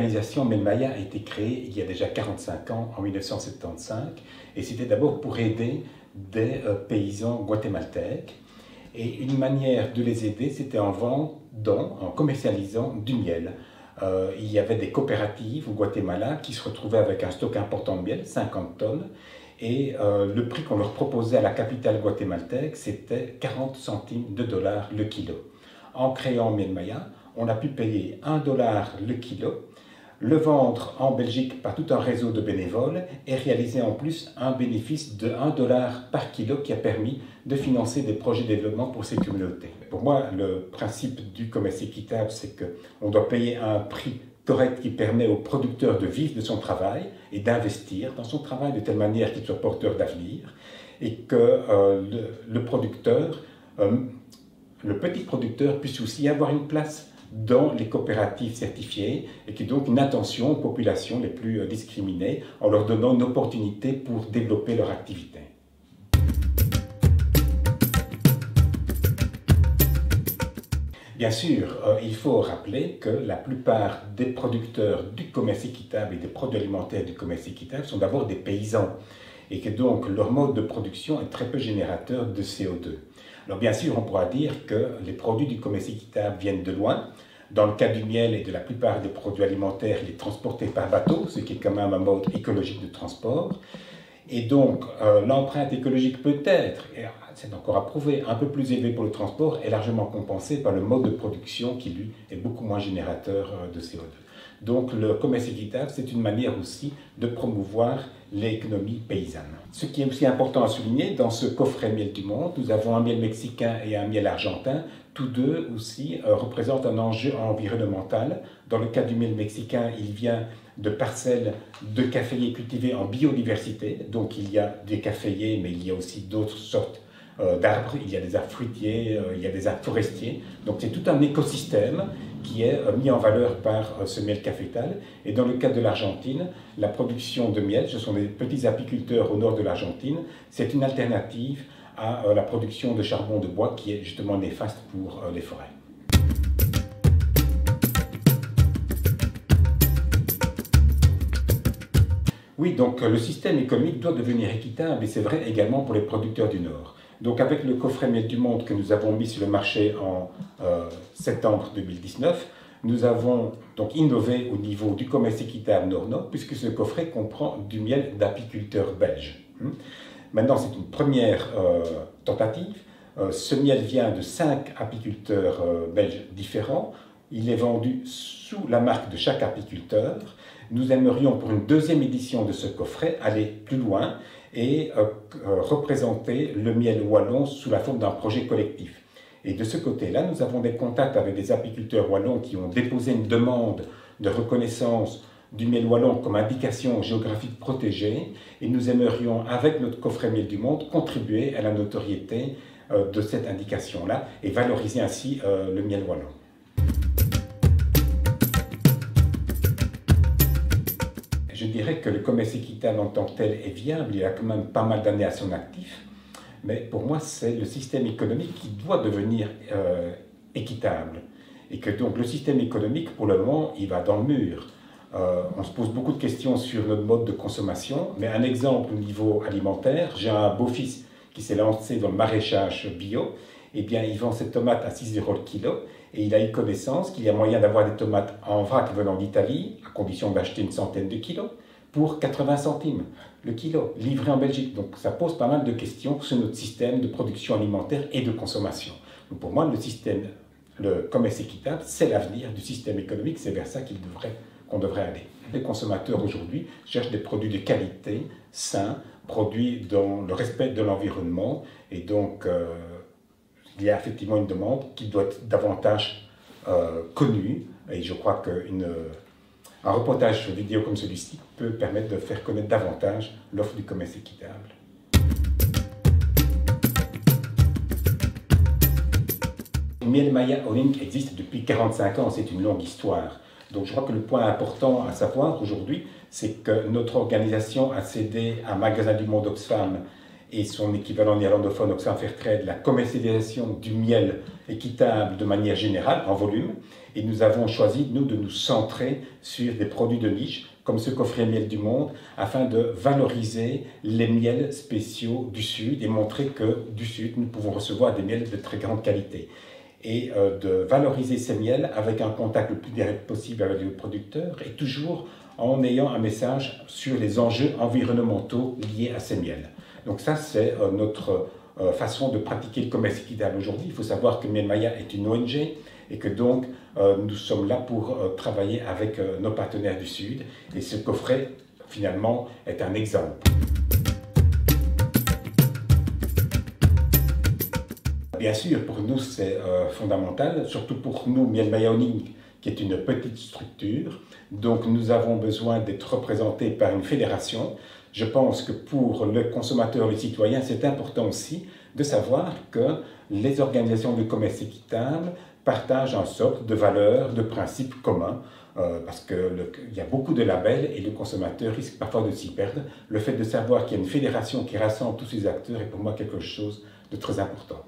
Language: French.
l'organisation Melmaya a été créée il y a déjà 45 ans, en 1975, et c'était d'abord pour aider des paysans guatémaltèques. Et une manière de les aider, c'était en vendant, en commercialisant du miel. Il y avait des coopératives au Guatemala qui se retrouvaient avec un stock important de miel, 50 tonnes, et le prix qu'on leur proposait à la capitale guatémaltèque, c'était 40 centimes de dollars le kilo. En créant Melmaya, on a pu payer 1 dollar le kilo, le vendre en Belgique par tout un réseau de bénévoles et réaliser en plus un bénéfice de 1 dollar par kilo qui a permis de financer des projets de développement pour ces communautés. Pour moi, le principe du commerce équitable, c'est qu'on doit payer un prix correct qui permet au producteur de vivre de son travail et d'investir dans son travail de telle manière qu'il soit porteur d'avenir et que le producteur, le petit producteur puisse aussi avoir une place dans les coopératives certifiées et qui donc une attention aux populations les plus discriminées en leur donnant une opportunité pour développer leur activité. Bien sûr, il faut rappeler que la plupart des producteurs du commerce équitable et des produits alimentaires du commerce équitable sont d'abord des paysans et que donc leur mode de production est très peu générateur de CO2. Alors bien sûr, on pourra dire que les produits du commerce équitable viennent de loin. Dans le cas du miel et de la plupart des produits alimentaires, il est transporté par bateau, ce qui est quand même un mode écologique de transport. Et donc, l'empreinte écologique peut être, et c'est encore à prouver, un peu plus élevée pour le transport est largement compensée par le mode de production qui, lui, est beaucoup moins générateur de CO2. Donc, le commerce équitable, c'est une manière aussi de promouvoir l'économie paysanne. Ce qui est aussi important à souligner, dans ce coffret miel du monde, nous avons un miel mexicain et un miel argentin. Tous deux aussi représentent un enjeu environnemental. Dans le cas du miel mexicain, il vient de parcelles de caféiers cultivés en biodiversité. Donc il y a des caféiers, mais il y a aussi d'autres sortes d'arbres. Il y a des arbres fruitiers, il y a des arbres forestiers. Donc c'est tout un écosystème qui est mis en valeur par ce miel cafétal. Et dans le cas de l'Argentine, la production de miel, ce sont des petits apiculteurs au nord de l'Argentine, c'est une alternative à la production de charbon de bois qui est justement néfaste pour les forêts. Oui, donc le système économique doit devenir équitable et c'est vrai également pour les producteurs du Nord. Donc avec le coffret miel du monde que nous avons mis sur le marché en septembre 2019, nous avons donc innové au niveau du commerce équitable Nord-Nord puisque ce coffret comprend du miel d'apiculteurs belges. Maintenant, c'est une première tentative. Ce miel vient de 5 apiculteurs belges différents. Il est vendu sous la marque de chaque apiculteur. Nous aimerions, pour une deuxième édition de ce coffret, aller plus loin et représenter le miel wallon sous la forme d'un projet collectif. Et de ce côté-là, nous avons des contacts avec des apiculteurs wallons qui ont déposé une demande de reconnaissance du miel wallon comme indication géographique protégée et nous aimerions, avec notre coffret miel du monde, contribuer à la notoriété de cette indication-là et valoriser ainsi le miel wallon. Je dirais que le commerce équitable en tant que tel est viable, il a quand même pas mal d'années à son actif, mais pour moi c'est le système économique qui doit devenir équitable et que donc le système économique pour le moment il va dans le mur. On se pose beaucoup de questions sur notre mode de consommation, mais un exemple au niveau alimentaire, j'ai un beau-fils qui s'est lancé dans le maraîchage bio, eh bien il vend ses tomates à 6 € le kilo et il a eu connaissance qu'il y a moyen d'avoir des tomates en vrac venant d'Italie, à condition d'acheter une centaine de kilos, pour 80 centimes le kilo, livré en Belgique. Donc ça pose pas mal de questions sur notre système de production alimentaire et de consommation. Donc pour moi, le commerce équitable, c'est l'avenir du système économique, c'est vers ça qu'on devrait aller. Les consommateurs aujourd'hui cherchent des produits de qualité, sains, produits dans le respect de l'environnement et donc il y a effectivement une demande qui doit être davantage connue et je crois qu'un reportage vidéo comme celui-ci peut permettre de faire connaître davantage l'offre du commerce équitable. Melmaya Holding existe depuis 45 ans, c'est une longue histoire. Donc je crois que le point important à savoir aujourd'hui, c'est que notre organisation a cédé à Magasin du Monde Oxfam et son équivalent néerlandophone Oxfam Fairtrade la commercialisation du miel équitable de manière générale, en volume. Et nous avons choisi, nous, de nous centrer sur des produits de niche, comme ce coffret miel du monde, afin de valoriser les miels spéciaux du Sud et montrer que du Sud, nous pouvons recevoir des miels de très grande qualité. Et de valoriser ces miels avec un contact le plus direct possible avec le producteur et toujours en ayant un message sur les enjeux environnementaux liés à ces miels. Donc ça, c'est notre façon de pratiquer le commerce équitable aujourd'hui. Il faut savoir que Miel Maya est une ONG et que donc nous sommes là pour travailler avec nos partenaires du Sud. Et ce coffret, finalement, est un exemple. Bien sûr, pour nous, c'est fondamental, surtout pour nous, Miel Maya Honing, qui est une petite structure. Donc, nous avons besoin d'être représentés par une fédération. Je pense que pour le consommateur, le citoyen, c'est important aussi de savoir que les organisations de commerce équitable partagent un socle de valeurs, de principes communs, parce qu'il y a beaucoup de labels et le consommateur risque parfois de s'y perdre. Le fait de savoir qu'il y a une fédération qui rassemble tous ces acteurs est pour moi quelque chose de très important.